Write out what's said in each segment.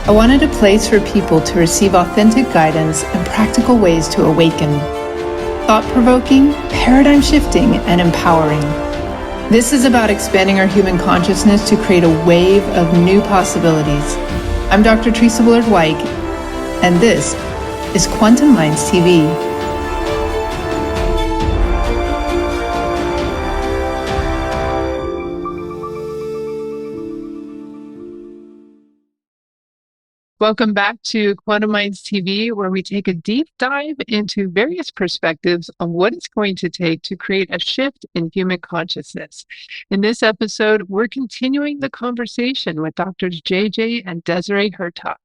I wanted a place for people to receive authentic guidance and practical ways to awaken. Thought-provoking, paradigm-shifting, and empowering. This is about expanding our human consciousness to create a wave of new possibilities. I'm Dr. Theresa Bullard-Whyke, and this is Quantum Minds TV. Welcome back to Quantum Minds TV, where we take a deep dive into various perspectives on what it's going to take to create a shift in human consciousness. In this episode, we're continuing the conversation with Drs. JJ and Desiree Hurtak.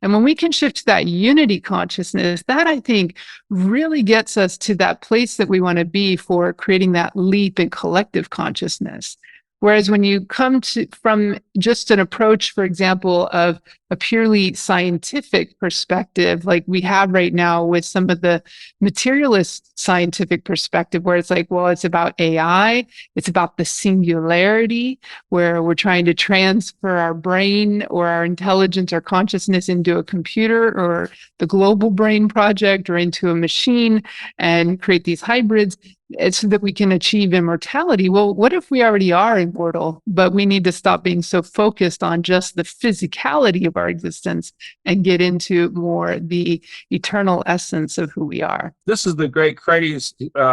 And when we can shift to that unity consciousness, that I think really gets us to that place that we want to be for creating that leap in collective consciousness. Whereas when you come from just an approach, for example, of a purely scientific perspective, like we have right now with some of the materialist scientific perspective, where it's like, well, it's about AI, it's about the singularity, where we're trying to transfer our brain or our intelligence or consciousness into a computer or the global brain project or into a machine and create these hybrids. It's so that we can achieve immortality. Well, what if we already are immortal, but we need to stop being so focused on just the physicality of our existence and get into more the eternal essence of who we are? This is the great craze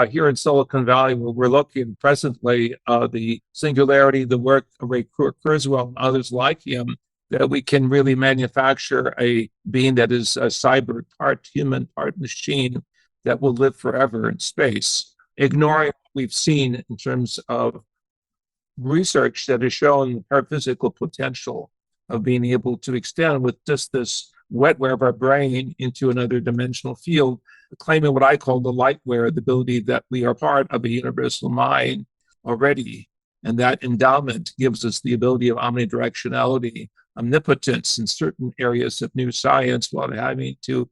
here in Silicon Valley, where we're looking presently the singularity, the work of Ray Kurzweil and others like him, that we can really manufacture a being that is a cyber, part human, part machine, that will live forever in space, ignoring what we've seen in terms of research that has shown our physical potential of being able to extend with just this wetware of our brain into another dimensional field, claiming what I call the lightware, the ability that we are part of a universal mind already. And that endowment gives us the ability of omnidirectionality, omnipotence in certain areas of new science, while having to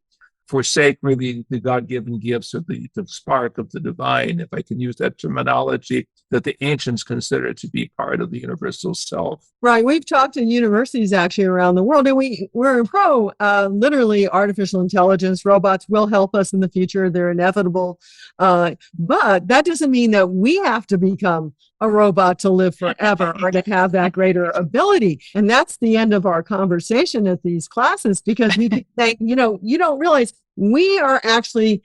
forsake really the God-given gifts of the spark of the divine, if I can use that terminology, that the ancients considered to be part of the universal self. Right. We've talked in universities actually around the world, and we're pro literally artificial intelligence. Robots will help us in the future. They're inevitable. But that doesn't mean that we have to become a robot to live forever or to have that greater ability. And that's the end of our conversation at these classes, because we think, you don't realize we are actually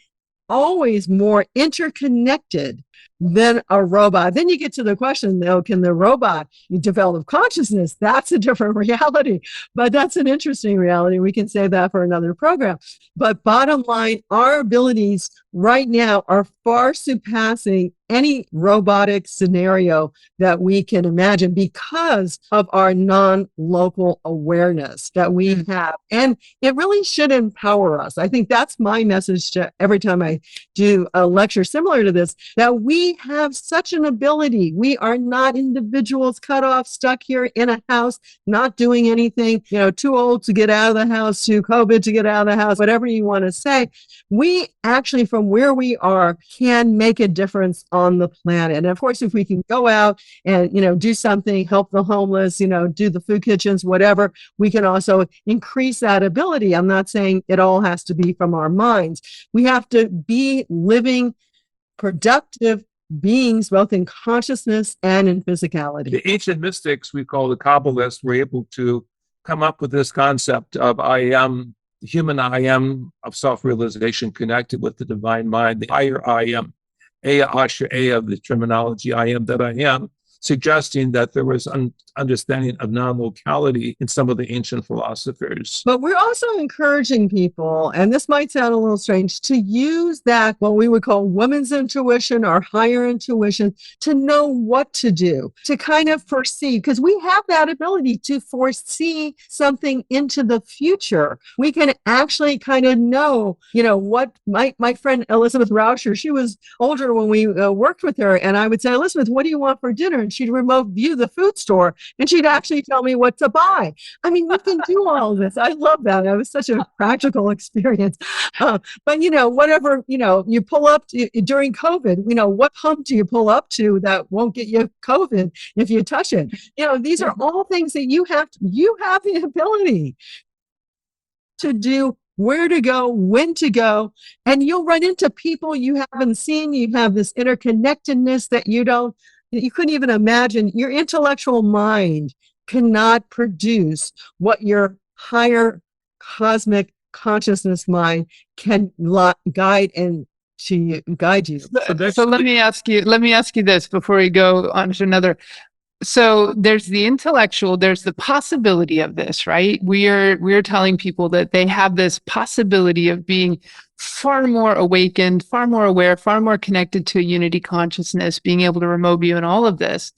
always more interconnected than a robot. Then you get to the question, though, can the robot develop consciousness? That's a different reality, but that's an interesting reality. We can save that for another program. But bottom line, our abilities right now are far surpassing any robotic scenario that we can imagine because of our non-local awareness that we have. And it really should empower us. I think that's my message to every time I do a lecture similar to this, that we have such an ability. We are not individuals cut off, stuck here in a house, not doing anything, too old to get out of the house, too COVID to get out of the house, whatever you want to say. We actually, from where we are, can make a difference on the planet. And of course, if we can go out and, do something, help the homeless, do the food kitchens, whatever, we can also increase that ability. I'm not saying it all has to be from our minds. We have to be living, productive beings, both in consciousness and in physicality. The ancient mystics, we call the Kabbalists, were able to come up with this concept of I am, the human I am of self-realization connected with the divine mind, the higher I am, Ea Asher Ea, the terminology I am that I am, suggesting that there was an understanding of non-locality in some of the ancient philosophers. But we're also encouraging people, and this might sound a little strange, to use that, what we would call women's intuition or higher intuition, to know what to do, to kind of foresee, because we have that ability to foresee something into the future. We can actually kind of know, what my friend Elizabeth Rauscher, she was older when we worked with her, and I would say, Elizabeth, what do you want for dinner? And and she'd remote view the food store and she'd actually tell me what to buy. I mean, we can do all of this. I love that. It was such a practical experience. But, whatever, you pull up during COVID, what pump do you pull up to that won't get you COVID if you touch it? These are all things that you have the ability to do, where to go, when to go, and you'll run into people you haven't seen. You have this interconnectedness that you couldn't even imagine. Your intellectual mind cannot produce what your higher cosmic consciousness mind can guide you. So let me ask you this before we go on to another. So there's the intellectual, there's the possibility of this, right? We're telling people that they have this possibility of being far more awakened, far more aware, far more connected to a unity consciousness, being able to remote view and all of this.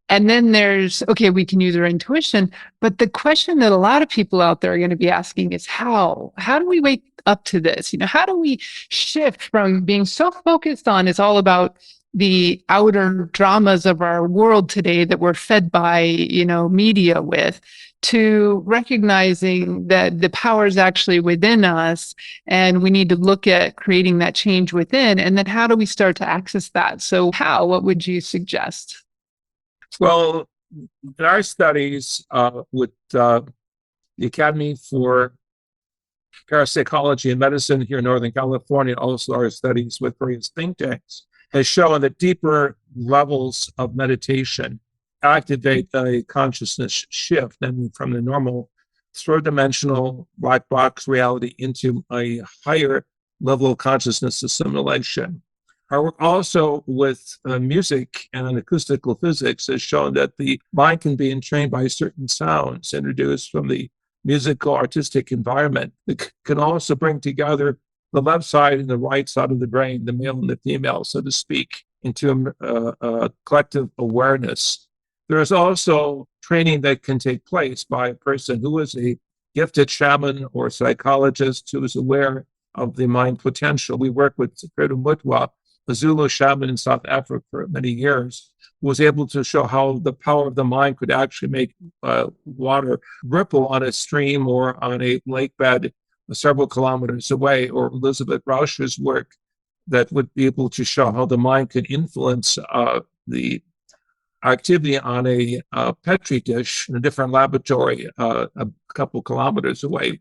And then there's, okay, we can use our intuition, but the question that a lot of people out there are going to be asking is how do we wake up to this? How do we shift from being so focused on it's all about the outer dramas of our world today that we're fed by, media with, to recognizing that the power is actually within us and we need to look at creating that change within. And then how do we start to access that? So what would you suggest? Well, in our studies with the Academy for Parapsychology and Medicine here in Northern California, also our studies with various think tanks, has shown that deeper levels of meditation activate a consciousness shift, and from the normal third-dimensional black box reality into a higher level of consciousness assimilation. Our work also with music and acoustical physics has shown that the mind can be entrained by certain sounds introduced from the musical artistic environment that can also bring together the left side and the right side of the brain, the male and the female, so to speak, into a collective awareness. There is also training that can take place by a person who is a gifted shaman or psychologist who is aware of the mind potential. We work with Theresa Bullard-Whyke, a Zulu shaman in South Africa for many years, who was able to show how the power of the mind could actually make water ripple on a stream or on a lake bed several kilometers away, or Elizabeth Rauscher's work that would be able to show how the mind could influence the activity on a Petri dish in a different laboratory a couple kilometers away.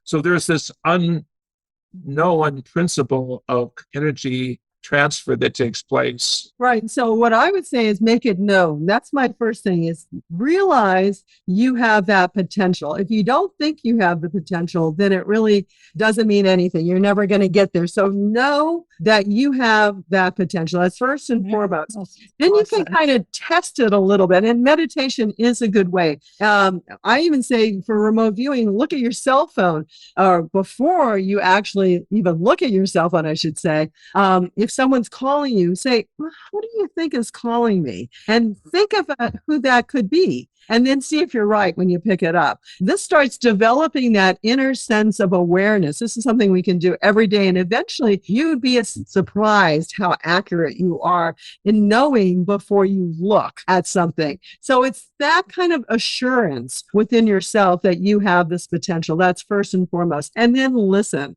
So there's this unknown principle of energy transfer that takes place. Right. So what I would say is make it known. That's my first thing, is realize you have that potential. If you don't think you have the potential, then it really doesn't mean anything. You're never going to get there. So know that you have that potential. That's first and foremost. Then you can kind of test it a little bit. And meditation is a good way. I even say for remote viewing, look at your cell phone, or before you actually even look at your cell phone, I should say. If someone's calling you, say, what do you think is calling me? And think about who that could be. And then see if you're right when you pick it up. This starts developing that inner sense of awareness. This is something we can do every day. And eventually you would be surprised how accurate you are in knowing before you look at something. So it's that kind of assurance within yourself that you have this potential. That's first and foremost. And then listen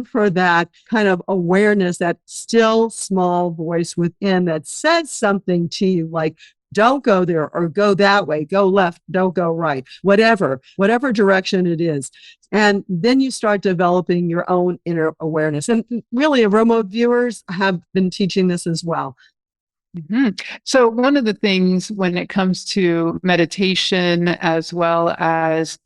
for that kind of awareness, that still small voice within that says something to you, like, don't go there, or go that way, go left, don't go right, whatever direction it is. And then you start developing your own inner awareness. And really, remote viewers have been teaching this as well. Mm-hmm. So one of the things when it comes to meditation, as well as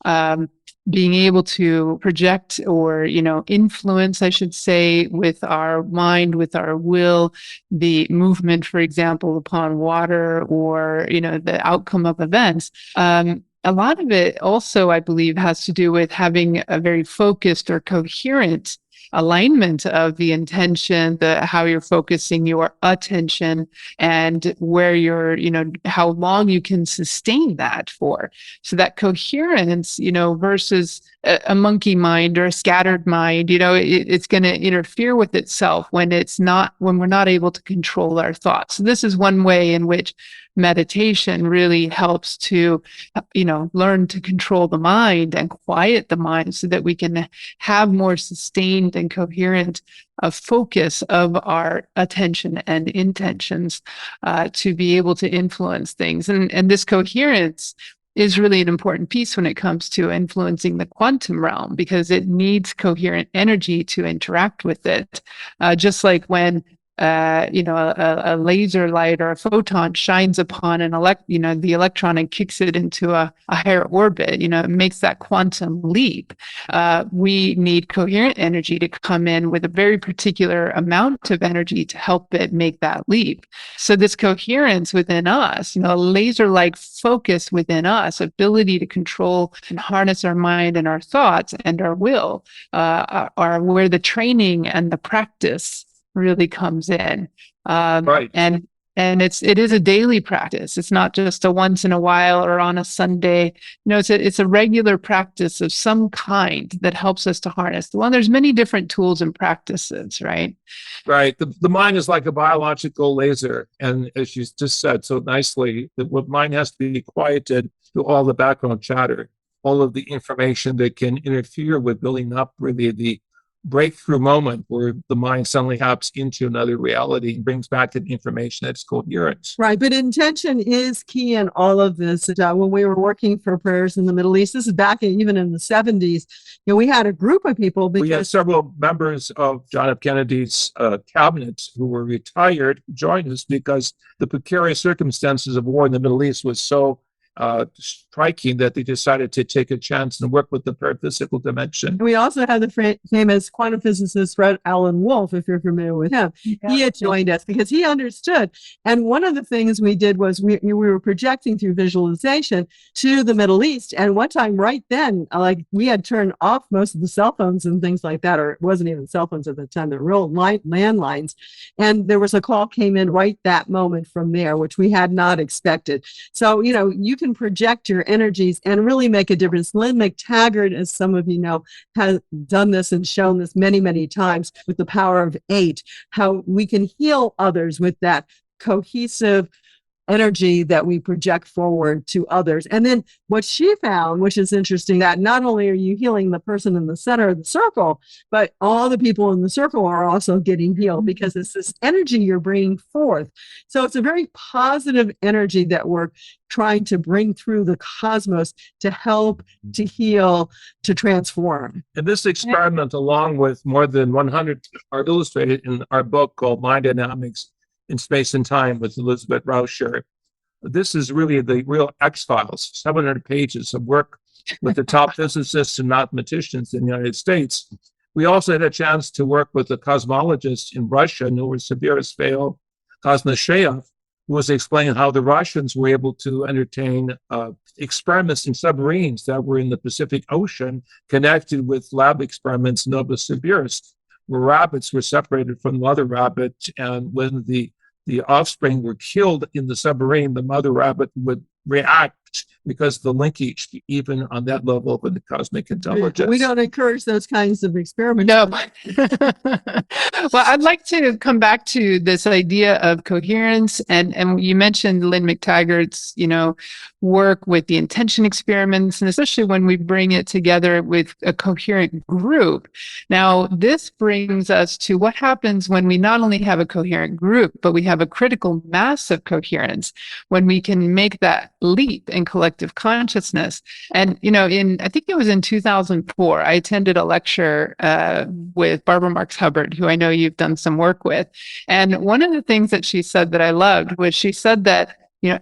being able to project or, influence, I should say, with our mind, with our will, the movement, for example, upon water, or, the outcome of events. A lot of it also, I believe, has to do with having a very focused or coherent alignment of the intention, how you're focusing your attention, and where you're, how long you can sustain that for. So that coherence, versus a monkey mind or a scattered mind, it's going to interfere with itself when we're not able to control our thoughts. So this is one way in which meditation really helps to, learn to control the mind and quiet the mind so that we can have more sustained and coherent focus of our attention and intentions to be able to influence things. And this coherence is really an important piece when it comes to influencing the quantum realm, because it needs coherent energy to interact with it. Just like when a laser light or a photon shines upon the electron and kicks it into a higher orbit, it makes that quantum leap. We need coherent energy to come in with a very particular amount of energy to help it make that leap. So this coherence within us, a laser-like focus within us, ability to control and harness our mind and our thoughts and our will, are where the training and the practice really comes in. Right. And it is a daily practice. It's not just a once in a while or on a Sunday. It's a regular practice of some kind that helps us to harness. Well, there's many different tools and practices, right? Right. The mind is like a biological laser. And as you just said so nicely, the mind has to be quieted to all the background chatter, all of the information that can interfere with building up really the breakthrough moment where the mind suddenly hops into another reality and brings back the information that's coherent. Right. But intention is key in all of this. When we were working for prayers in the Middle East, this is back even in the 70s, we had a group of people. We had several members of John F. Kennedy's cabinet who were retired join us because the precarious circumstances of war in the Middle East was so striking that they decided to take a chance and work with the paraphysical dimension. We also had the famous quantum physicist Fred Alan Wolf, if you're familiar with him. Yeah. He had joined us because he understood. And one of the things we did was we were projecting through visualization to the Middle East. And one time right then, we had turned off most of the cell phones and things like that, or it wasn't even cell phones at the time, the real landlines. And there was a call came in right that moment from there, which we had not expected. So, you can project your energies and really make a difference. Lynn McTaggart, as some of you know, has done this and shown this many, many times with the power of 8, how we can heal others with that cohesive energy that we project forward to others. And then what she found, which is interesting, that not only are you healing the person in the center of the circle, but all the people in the circle are also getting healed because it's this energy you're bringing forth. So it's a very positive energy that we're trying to bring through the cosmos to help, to heal, to transform. And this experiment, along with more than 100, are illustrated in our book called Mind Dynamics in Space and Time with Elizabeth Rauscher. This is really the real X-Files, 700 pages of work with the top physicists and mathematicians in the United States. We also had a chance to work with a cosmologist in Russia, Novosibirsk Kosmosheyev, who was explaining how the Russians were able to entertain experiments in submarines that were in the Pacific Ocean connected with lab experiments in Novosibirsk, where rabbits were separated from the mother rabbit, and when the offspring were killed in the submarine, the mother rabbit would react because the linkage, even on that level of the cosmic intelligence. We don't encourage those kinds of experiments. No. Well, I'd like to come back to this idea of coherence, and you mentioned Lynn McTaggart's, work with the intention experiments, and especially when we bring it together with a coherent group. Now, this brings us to what happens when we not only have a coherent group, but we have a critical mass of coherence, when we can make that leap in collective consciousness. And, I think it was in 2004, I attended a lecture with Barbara Marx Hubbard, who I know you've done some work with. And one of the things that she said that I loved was she said that,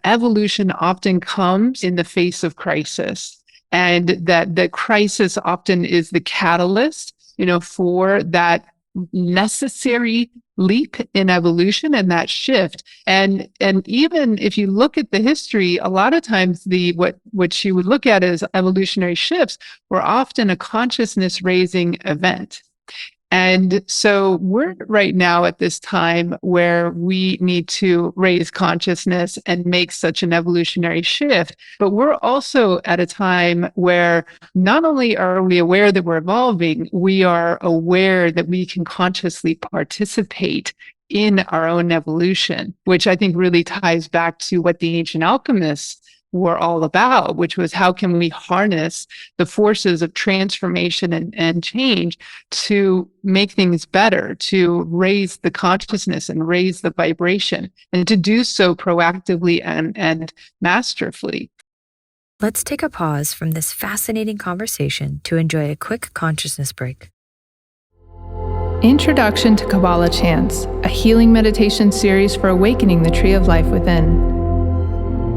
evolution often comes in the face of crisis, and that the crisis often is the catalyst, for that necessary leap in evolution and that shift. And even if you look at the history, a lot of times what she would look at as evolutionary shifts were often a consciousness raising event. And so we're right now at this time where we need to raise consciousness and make such an evolutionary shift. But we're also at a time where not only are we aware that we're evolving, we are aware that we can consciously participate in our own evolution, which I think really ties back to what the ancient alchemists were all about, which was how can we harness the forces of transformation and change to make things better, to raise the consciousness and raise the vibration, and to do so proactively and masterfully. Let's take a pause from this fascinating conversation to enjoy a quick consciousness break. Introduction to Kabbalah Chants, a healing meditation series for awakening the tree of life within.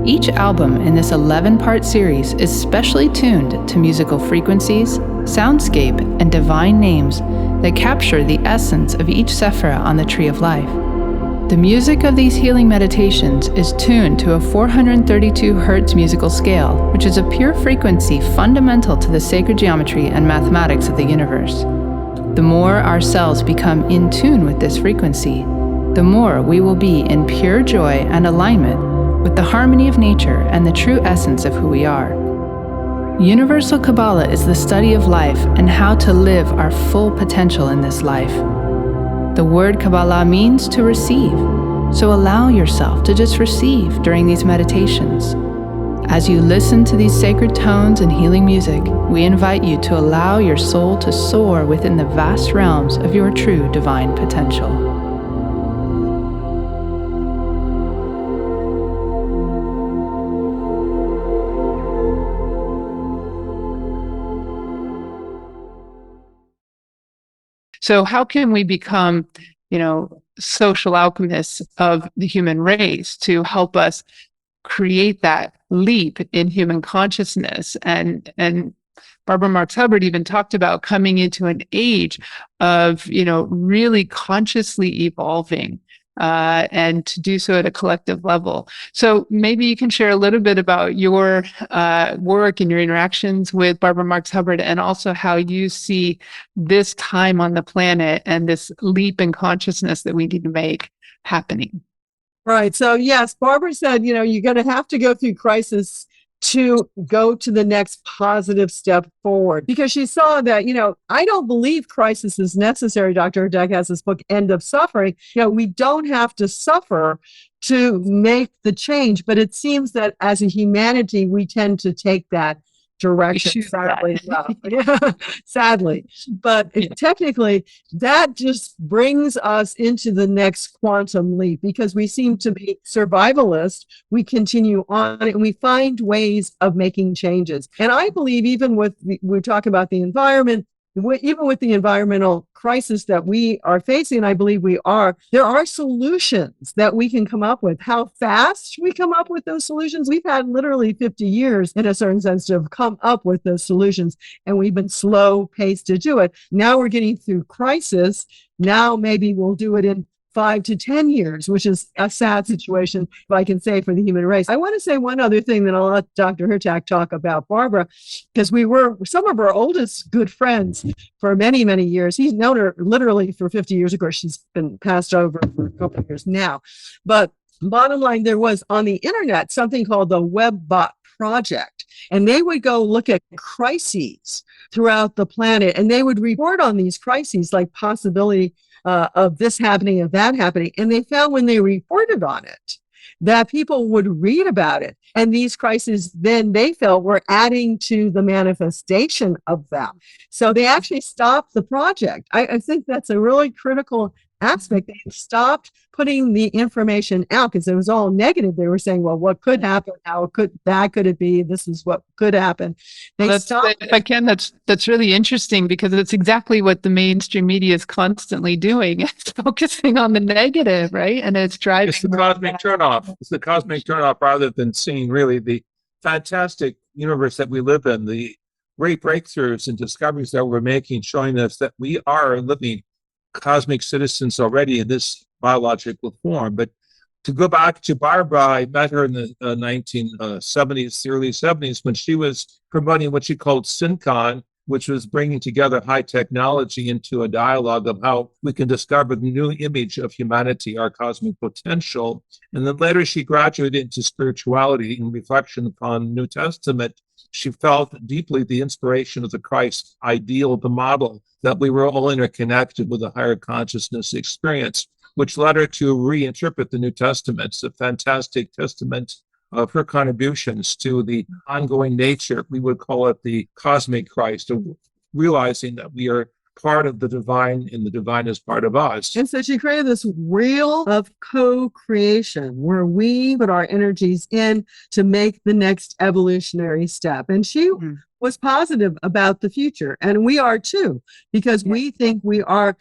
Each album in this 11-part series is specially tuned to musical frequencies, soundscape, and divine names that capture the essence of each sephira on the tree of life. The music of these healing meditations is tuned to a 432 Hz musical scale, which is a pure frequency fundamental to the sacred geometry and mathematics of the universe. The more our cells become in tune with this frequency, the more we will be in pure joy and alignment with the harmony of nature and the true essence of who we are. Universal Kabbalah is the study of life and how to live our full potential in this life. The word Kabbalah means to receive, so allow yourself to just receive during these meditations. As you listen to these sacred tones and healing music, we invite you to allow your soul to soar within the vast realms of your true divine potential. So how can we become, social alchemists of the human race to help us create that leap in human consciousness? And Barbara Marx Hubbard even talked about coming into an age of, really consciously evolving, and to do so at a collective level. So maybe you can share a little bit about your work and your interactions with Barbara Marx Hubbard, and also how you see this time on the planet and this leap in consciousness that we need to make happening. Right. So yes, Barbara said, you're going to have to go through crisis to go to the next positive step forward, because she saw that, I don't believe crisis is necessary. Dr. Hurtak has this book, End of Suffering. We don't have to suffer to make the change, but it seems that as a humanity, we tend to take that direction, sadly. Sadly. But technically, that just brings us into the next quantum leap, because we seem to be survivalist. We continue on and we find ways of making changes. And I believe even we talk about the environment, even with the environmental crisis that we are facing, I believe there are solutions that we can come up with. How fast we come up with those solutions, we've had literally 50 years in a certain sense to have come up with those solutions, and we've been slow paced to do it. Now we're getting through crisis. Now maybe we'll do it in 5 to 10 years, which is a sad situation, if I can say, for the human race. I want to say one other thing, then I'll let Dr. Hurtak talk about Barbara, because we were some of our oldest good friends for many, many years. He's known her literally for 50 years. Of course, she's been passed over for a couple of years now. But bottom line, there was on the internet something called the WebBot Project, and they would go look at crises throughout the planet, and they would report on these crises, like possibility of this happening, of that happening. And they found when they reported on it, that people would read about it. And these crises, then they felt, were adding to the manifestation of them. So they actually stopped the project. I think that's a really critical aspect. They stopped putting the information out because it was all negative. They were saying, well, what could happen? How bad could it be? This is what could happen. If I can, that's really interesting, because it's exactly what the mainstream media is constantly doing. It's focusing on the negative, right? And it's driving. It's the cosmic turnoff. It's the cosmic turnoff, rather than seeing really the fantastic universe that we live in, the great breakthroughs and discoveries that we're making, showing us that we are living cosmic citizens already in this biological form. But to go back to Barbara, I met her in the 1970s, the early 70s, when she was promoting what she called SynCon, which was bringing together high technology into a dialogue of how we can discover the new image of humanity, our cosmic potential. And then later she graduated into spirituality in reflection upon the New Testament. She felt deeply the inspiration of the Christ ideal, the model, that we were all interconnected with a higher consciousness experience, which led her to reinterpret the New Testament. It's a fantastic testament of her contributions to the ongoing nature. We would call it the cosmic Christ, of realizing that we are part of the divine and the divine is part of us. And so she created this wheel of co-creation where we put our energies in to make the next evolutionary step. And she was positive about the future. And we are too, because we think we are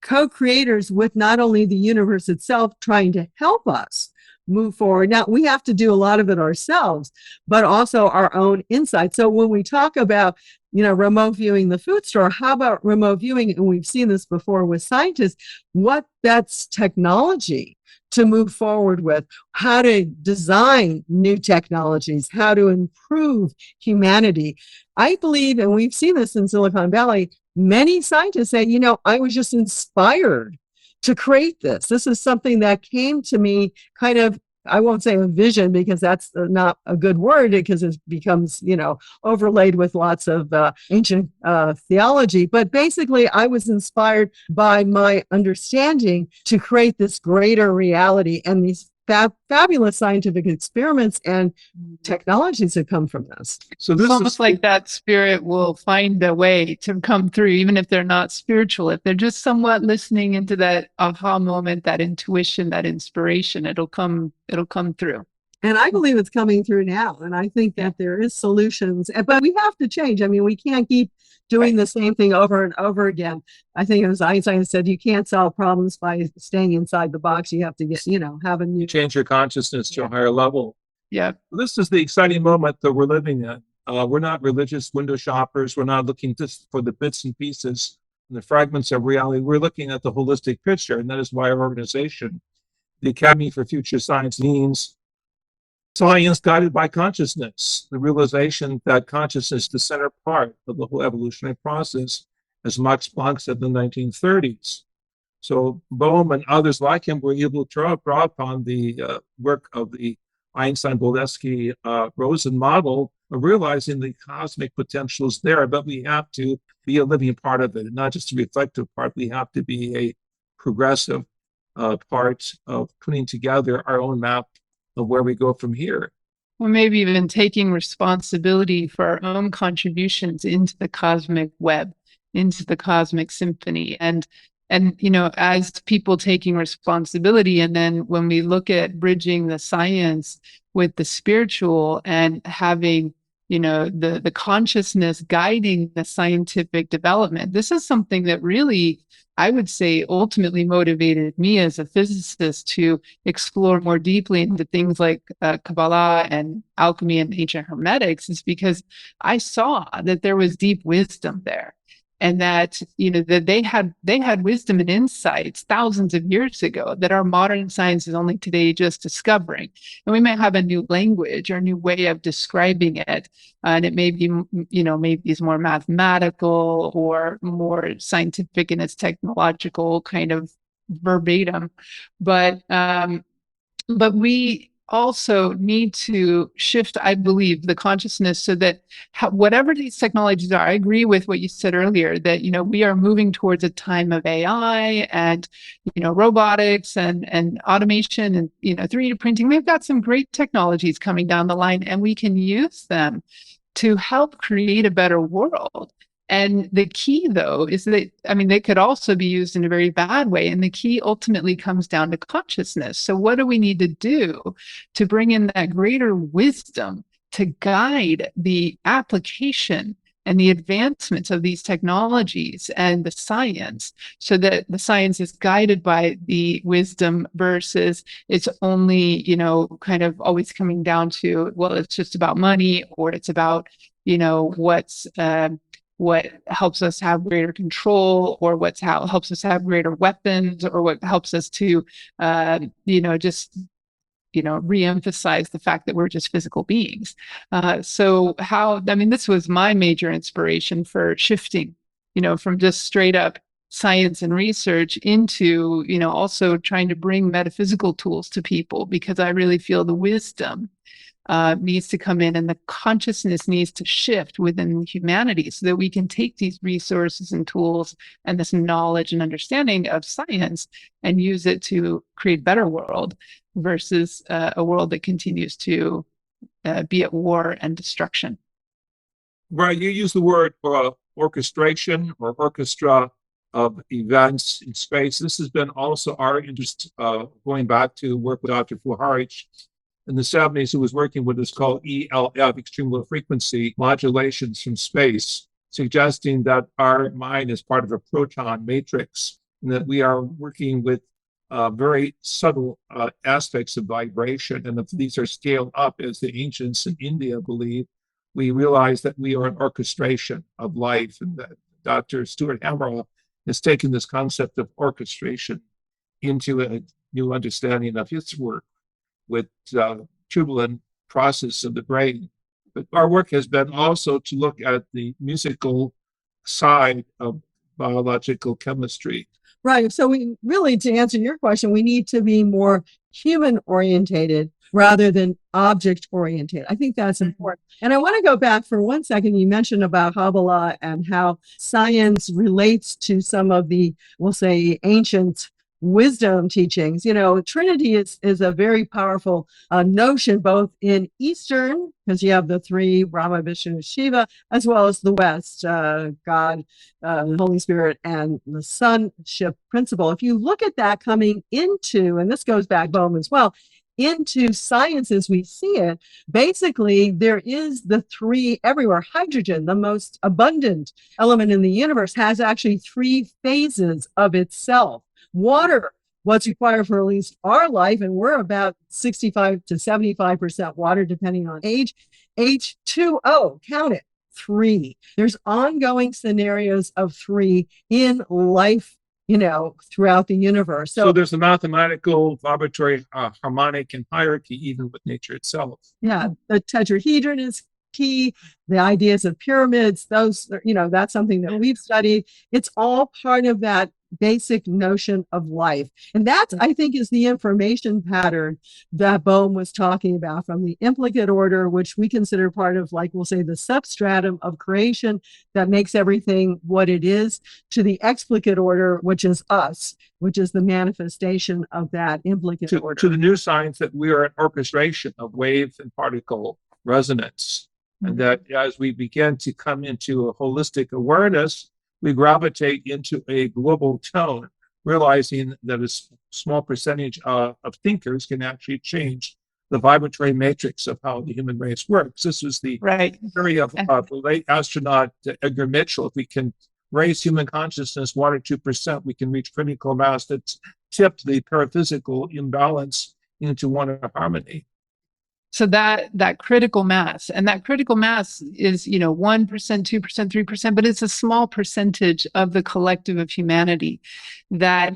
co-creators with not only the universe itself trying to help us move forward. Now, we have to do a lot of it ourselves, but also our own insight. So when we talk about, remote viewing the food store, how about remote viewing? And we've seen this before with scientists, what that's technology to move forward with, how to design new technologies, how to improve humanity. I believe, and we've seen this in Silicon Valley, many scientists say, I was just inspired to create this. This is something that came to me kind of, I won't say a vision because that's not a good word because it becomes, overlaid with lots of ancient theology. But basically, I was inspired by my understanding to create this greater reality and these fabulous scientific experiments and technologies that come from this. So this it's almost like that spirit will find a way to come through, even if they're not spiritual. If they're just somewhat listening into that aha moment, that intuition, that inspiration, it'll come through. And I believe it's coming through now. And I think that there is solutions, but we have to change. I mean, we can't keep doing the same thing over and over again. I think it was Einstein said, you can't solve problems by staying inside the box. You have to get, have a new... Change your consciousness to a higher level. Yeah. This is the exciting moment that we're living in. We're not religious window shoppers. We're not looking just for the bits and pieces and the fragments of reality. We're looking at the holistic picture. And that is why our organization, the Academy for Future Science, means science guided by consciousness, the realization that consciousness is the center part of the whole evolutionary process, as Max Planck said in the 1930s. So Bohm and others like him were able to draw upon the work of the Einstein-Bolesky-Rosen model of realizing the cosmic potential is there, but we have to be a living part of it, and not just a reflective part. We have to be a progressive part of putting together our own map of where we go from here. Or maybe even taking responsibility for our own contributions into the cosmic web, into the cosmic symphony. And as people taking responsibility, and then when we look at bridging the science with the spiritual and having, the consciousness guiding the scientific development, this is something that really, I would say, ultimately motivated me as a physicist to explore more deeply into things like Kabbalah and alchemy and ancient hermetics, is because I saw that there was deep wisdom there. And that, that they had wisdom and insights thousands of years ago that our modern science is only today just discovering. And we may have a new language or a new way of describing it. And it may be, maybe it's more mathematical or more scientific in its technological kind of verbatim. But we also need to shift, I believe, the consciousness so that whatever these technologies are, I agree with what you said earlier, that, we are moving towards a time of AI and, robotics and automation and, 3D printing. We've got some great technologies coming down the line, and we can use them to help create a better world. And the key, though, is that, they could also be used in a very bad way. And the key ultimately comes down to consciousness. So what do we need to do to bring in that greater wisdom to guide the application and the advancements of these technologies and the science, so that the science is guided by the wisdom versus it's only, kind of always coming down to, well, it's just about money, or it's about, what helps us have greater control, or helps us have greater weapons, or what helps us to, just reemphasize the fact that we're just physical beings. This was my major inspiration for shifting, from just straight up science and research into, also trying to bring metaphysical tools to people, because I really feel the wisdom needs to come in and the consciousness needs to shift within humanity so that we can take these resources and tools and this knowledge and understanding of science and use it to create a better world versus a world that continues to be at war and destruction. Right. You use the word orchestration or orchestra of events in space. This has been also our interest going back to work with Dr. Fuharich in the 70s, who was working with what's called ELF, extreme low frequency modulations from space, suggesting that our mind is part of a proton matrix and that we are working with very subtle aspects of vibration. And if these are scaled up, as the ancients in India believe, we realize that we are an orchestration of life, and that Dr. Stuart Hameroff has taken this concept of orchestration into a new understanding of his work with turbulent process of the brain. But our work has been also to look at the musical side of biological chemistry. Right. So we really, to answer your question, we need to be more human orientated rather than object oriented. I think that's important. And I want to go back for 1 second. You mentioned about Kabbalah and how science relates to some of the, we'll say, ancient wisdom teachings. Trinity is a very powerful notion, both in Eastern, because you have the three, Brahma, Vishnu, Shiva, as well as the West, God, Holy Spirit, and the sonship principle. If you look at that coming into, and this goes back home as well, into science as we see it, basically there is the three everywhere. Hydrogen, the most abundant element in the universe, has actually three phases of itself. Water, what's required for at least our life, and we're about 65 to 75% water, depending on age. H2O, count it, 3. There's ongoing scenarios of 3 in life, throughout the universe. So there's a mathematical, vibratory, harmonic, and hierarchy, even with nature itself. Yeah, the tetrahedron is key. The ideas of pyramids, those, that's something that we've studied. It's all part of that basic notion of life. And that, I think, is the information pattern that Bohm was talking about, from the implicate order, which we consider part of, like, we'll say, the substratum of creation that makes everything what it is, to the explicate order, which is us, which is the manifestation of that implicate order. To the new science, that we are an orchestration of wave and particle resonance. Mm-hmm. And that as we begin to come into a holistic awareness, we gravitate into a global tone, realizing that a small percentage of thinkers can actually change the vibratory matrix of how the human race works. This was the theory of the late astronaut Edgar Mitchell. If we can raise human consciousness 1 or 2%, we can reach critical mass that's tipped the paraphysical imbalance into one harmony. So that critical mass, and that critical mass is, 1%, 2%, 3%, but it's a small percentage of the collective of humanity. That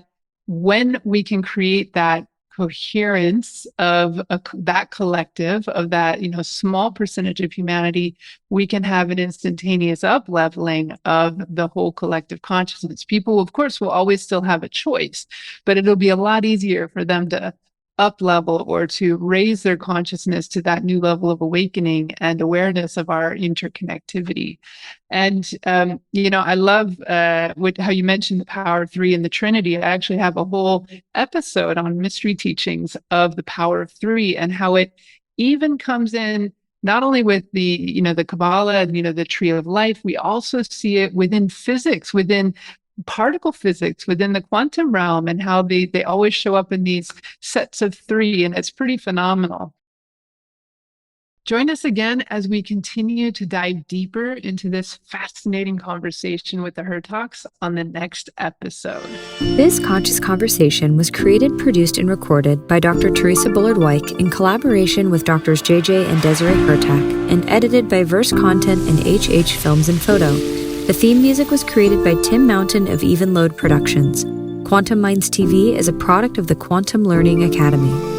when we can create that coherence of that collective, of that, small percentage of humanity, we can have an instantaneous up-leveling of the whole collective consciousness. People, of course, will always still have a choice, but it'll be a lot easier for them to up level or to raise their consciousness to that new level of awakening and awareness of our interconnectivity. And, I love how you mentioned the power of 3 and the Trinity. I actually have a whole episode on mystery teachings of the power of 3 and how it even comes in not only with the, the Kabbalah and, the tree of life, we also see it within physics, within particle physics, within the quantum realm, and how they always show up in these sets of 3, and it's pretty phenomenal. Join us again as we continue to dive deeper into this fascinating conversation with the Hurtaks on the next episode. This conscious conversation was created, produced, and recorded by Dr. Theresa Bullard-Whyke in collaboration with Drs. JJ and Desiree Hurtak, and edited by Verse Content and HH Films and Photo. The theme music was created by Tim Mountain of Even Load Productions. Quantum Minds TV is a product of the Quantum Learning Academy.